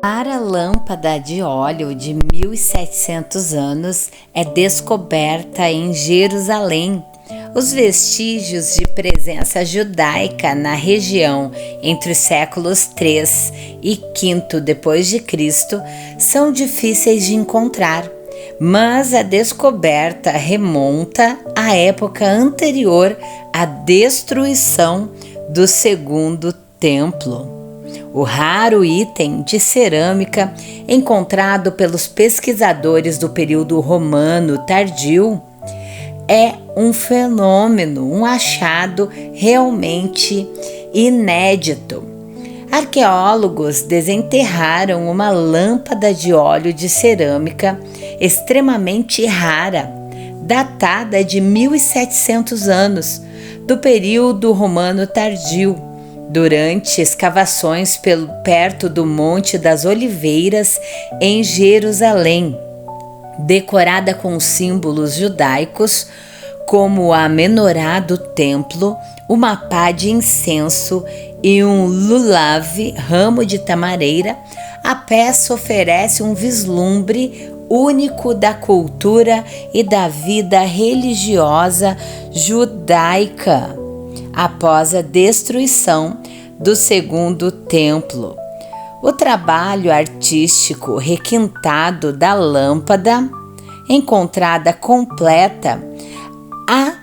A lâmpada de óleo de 1700 anos é descoberta em Jerusalém. Os vestígios de presença judaica na região entre os séculos III e V depois de Cristo são difíceis de encontrar, mas a descoberta remonta à época anterior à destruição do Segundo Templo. O raro item de cerâmica encontrado pelos pesquisadores do período romano tardio é um fenômeno, um achado realmente inédito. Arqueólogos desenterraram uma lâmpada de óleo de cerâmica extremamente rara, datada de 1700 anos, do período romano tardio, durante escavações perto do Monte das Oliveiras, em Jerusalém, decorada com símbolos judaicos como a menorá do templo, uma pá de incenso e um lulav, ramo de tamareira. A peça oferece um vislumbre único da cultura e da vida religiosa judaica após a destruição do Segundo Templo. O trabalho artístico requintado da lâmpada, encontrada completa, a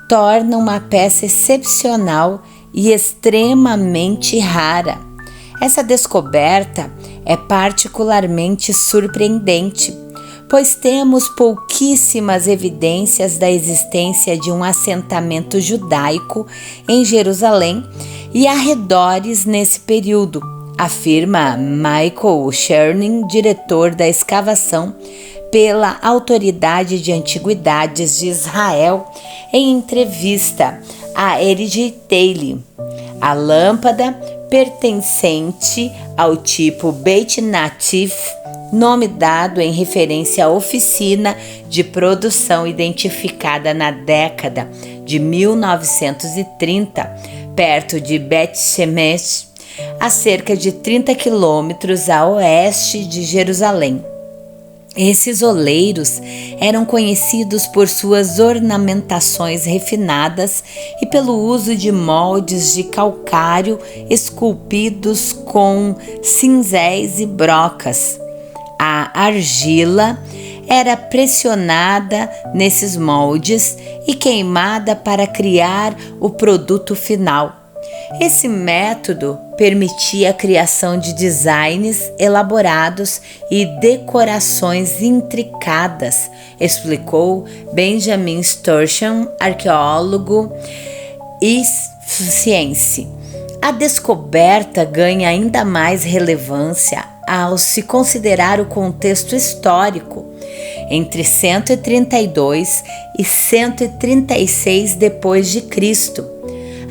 torna uma peça excepcional e extremamente rara. Essa descoberta é particularmente surpreendente, pois temos pouquíssimas evidências da existência de um assentamento judaico em Jerusalém e arredores nesse período, afirma Michael Chernin, diretor da escavação pela Autoridade de Antiguidades de Israel, em entrevista a Eric Taylor. A lâmpada, pertencente ao tipo Beit Natif, nome dado em referência à oficina de produção identificada na década de 1930, perto de Bet Shemesh, a cerca de 30 quilômetros a oeste de Jerusalém. Esses oleiros eram conhecidos por suas ornamentações refinadas e pelo uso de moldes de calcário esculpidos com cinzéis e brocas. A argila era pressionada nesses moldes e queimada para criar o produto final. Esse método permitia a criação de designs elaborados e decorações intricadas, explicou Benjamin Sturgeon, arqueólogo e ciência. A descoberta ganha ainda mais relevância ao se considerar o contexto histórico. Entre 132 e 136 depois de Cristo,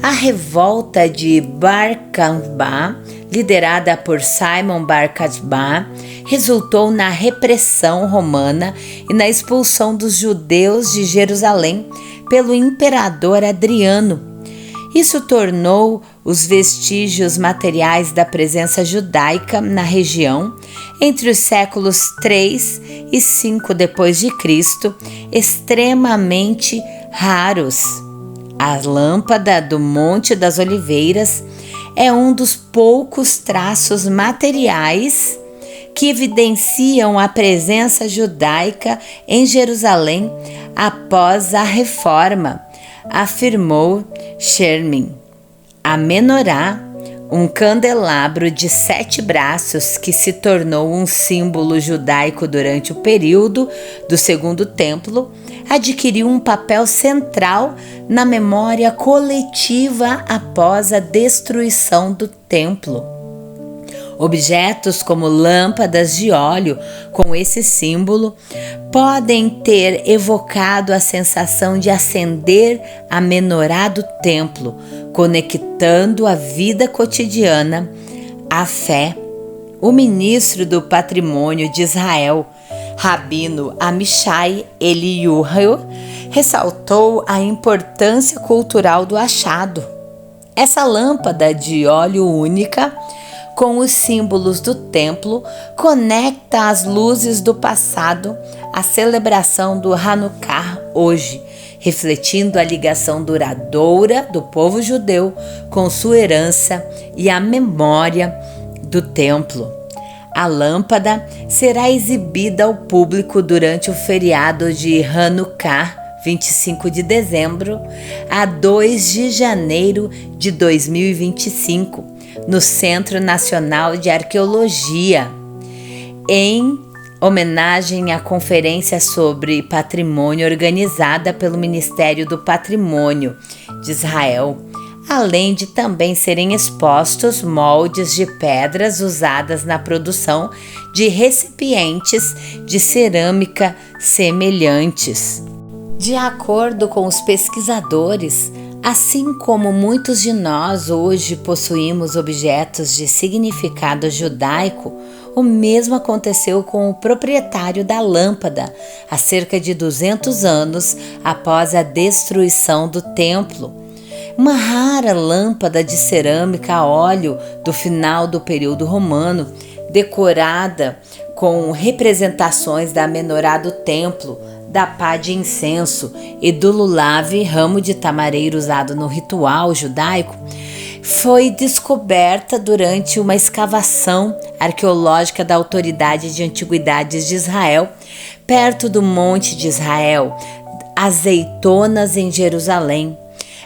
a revolta de Bar Kokhba, liderada por Simon Bar Kokhba, resultou na repressão romana e na expulsão dos judeus de Jerusalém pelo imperador Adriano. Isso tornou os vestígios materiais da presença judaica na região entre os séculos III e V depois de Cristo extremamente raros. A lâmpada do Monte das Oliveiras é um dos poucos traços materiais que evidenciam a presença judaica em Jerusalém após a Reforma, afirmou Chernin. A menorá, um candelabro de 7 braços que se tornou um símbolo judaico durante o período do Segundo Templo, adquiriu um papel central na memória coletiva após a destruição do templo. Objetos como lâmpadas de óleo com esse símbolo podem ter evocado a sensação de acender a menorá do templo, conectando a vida cotidiana à fé. O ministro do Patrimônio de Israel, Rabino Amichai Eliyahu, ressaltou a importância cultural do achado. Essa lâmpada de óleo única com os símbolos do templo, conecta as luzes do passado à celebração do Hanukkah hoje, refletindo a ligação duradoura do povo judeu com sua herança e a memória do templo. A lâmpada será exibida ao público durante o feriado de Hanukkah, 25 de dezembro a 2 de janeiro de 2025, no Centro Nacional de Arqueologia, em homenagem à conferência sobre patrimônio organizada pelo Ministério do Patrimônio de Israel, além de também serem expostos moldes de pedras usadas na produção de recipientes de cerâmica semelhantes. De acordo com os pesquisadores, assim como muitos de nós hoje possuímos objetos de significado judaico, o mesmo aconteceu com o proprietário da lâmpada, há cerca de 200 anos após a destruição do templo. Uma rara lâmpada de cerâmica a óleo do final do período romano, decorada com representações da menorá do templo, da pá de incenso e do lulav, ramo de tamareiro usado no ritual judaico, foi descoberta durante uma escavação arqueológica da Autoridade de Antiguidades de Israel, perto do Monte de Israel, Azeitonas, em Jerusalém.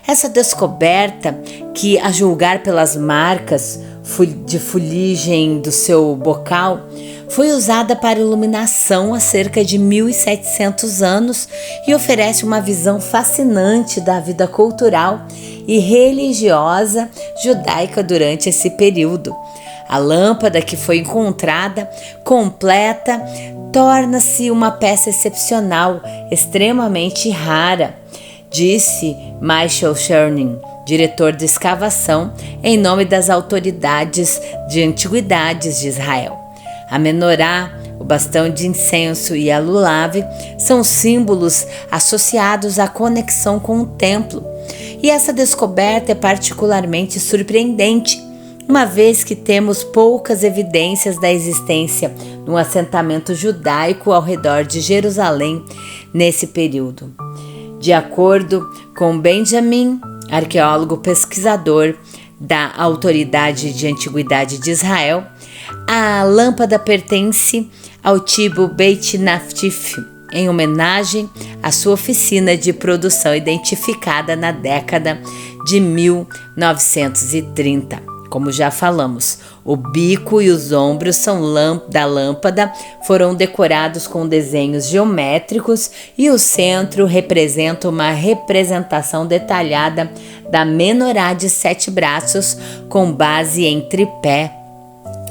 Essa descoberta, que a julgar pelas marcas de fuligem do seu bocal, foi usada para iluminação há cerca de 1.700 anos e oferece uma visão fascinante da vida cultural e religiosa judaica durante esse período. A lâmpada que foi encontrada completa torna-se uma peça excepcional, extremamente rara, disse Michael Chernin, diretor de escavação, em nome das autoridades de antiguidades de Israel. A menorá, o bastão de incenso e a lulav são símbolos associados à conexão com o templo. E essa descoberta é particularmente surpreendente, uma vez que temos poucas evidências da existência de um assentamento judaico ao redor de Jerusalém nesse período. De acordo com Benjamin, arqueólogo pesquisador da Autoridade de Antiguidade de Israel, a lâmpada pertence ao tipo Beit Natif, em homenagem à sua oficina de produção identificada na década de 1930. Como já falamos, o bico e os ombros da lâmpada foram decorados com desenhos geométricos e o centro representa uma representação detalhada da menorá de 7 braços com base em tripé.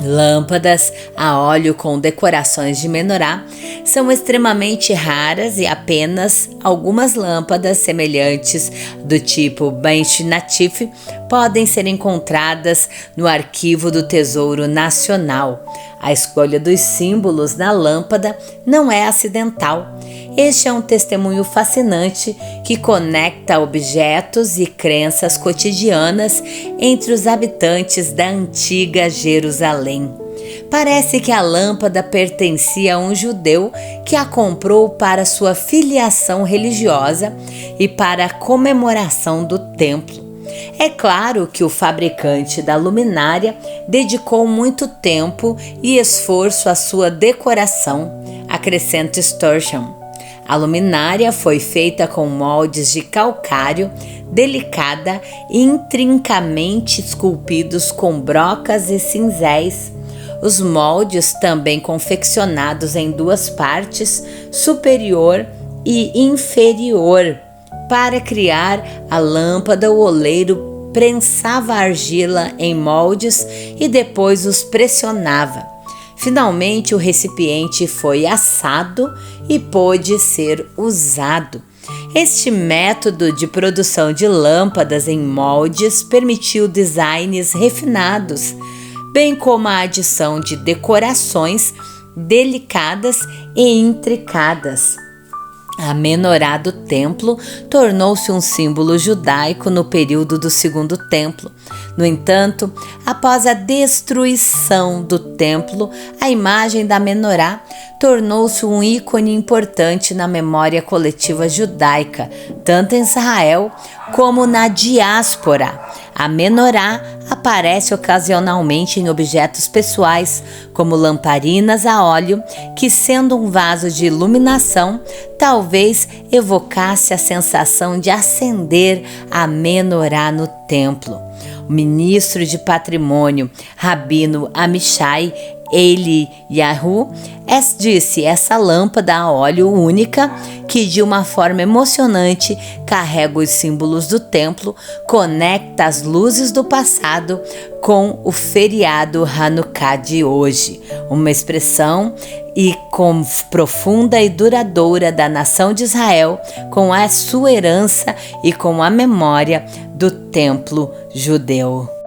Lâmpadas a óleo com decorações de menorá são extremamente raras e apenas algumas lâmpadas semelhantes do tipo Beit Natif podem ser encontradas no Arquivo do Tesouro Nacional. A escolha dos símbolos na lâmpada não é acidental. Este é um testemunho fascinante que conecta objetos e crenças cotidianas entre os habitantes da antiga Jerusalém. Parece que a lâmpada pertencia a um judeu que a comprou para sua filiação religiosa e para a comemoração do templo. É claro que o fabricante da luminária dedicou muito tempo e esforço à sua decoração, acrescenta Sturgeon. A luminária foi feita com moldes de calcário, delicada e intrincamente esculpidos com brocas e cinzéis. Os moldes, também confeccionados em 2 partes, superior e inferior. Para criar a lâmpada, o oleiro prensava a argila em moldes e depois os pressionava. Finalmente, o recipiente foi assado e pôde ser usado. Este método de produção de lâmpadas em moldes permitiu designs refinados, bem como a adição de decorações delicadas e intricadas. A menorá do templo tornou-se um símbolo judaico no período do Segundo Templo, No entanto, após a destruição do templo, a imagem da menorá tornou-se um ícone importante na memória coletiva judaica, tanto em Israel como na diáspora. A menorá aparece ocasionalmente em objetos pessoais, como lamparinas a óleo, que, sendo um vaso de iluminação, talvez evocasse a sensação de acender a menorá no templo. O ministro de patrimônio, Rabino Amishai Eliyahu, disse: essa lâmpada a óleo única, que de uma forma emocionante carrega os símbolos do templo, conecta as luzes do passado com o feriado Hanukkah de hoje, uma expressão profunda e duradoura da nação de Israel, com a sua herança e com a memória do templo judeu.